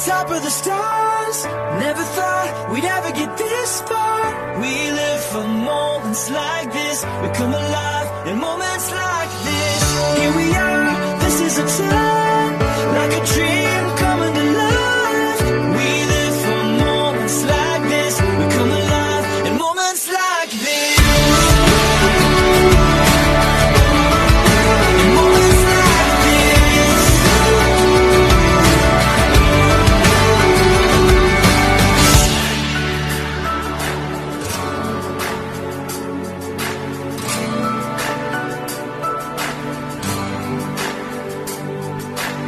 top of the stars. Never thought we'd ever get this far. We live for moments like this. We come alive in moments like this. Here we are, this is a time, like a dream coming to life. We live for moments like this. We come alive in moments like this. In moments like this.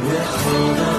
We're holding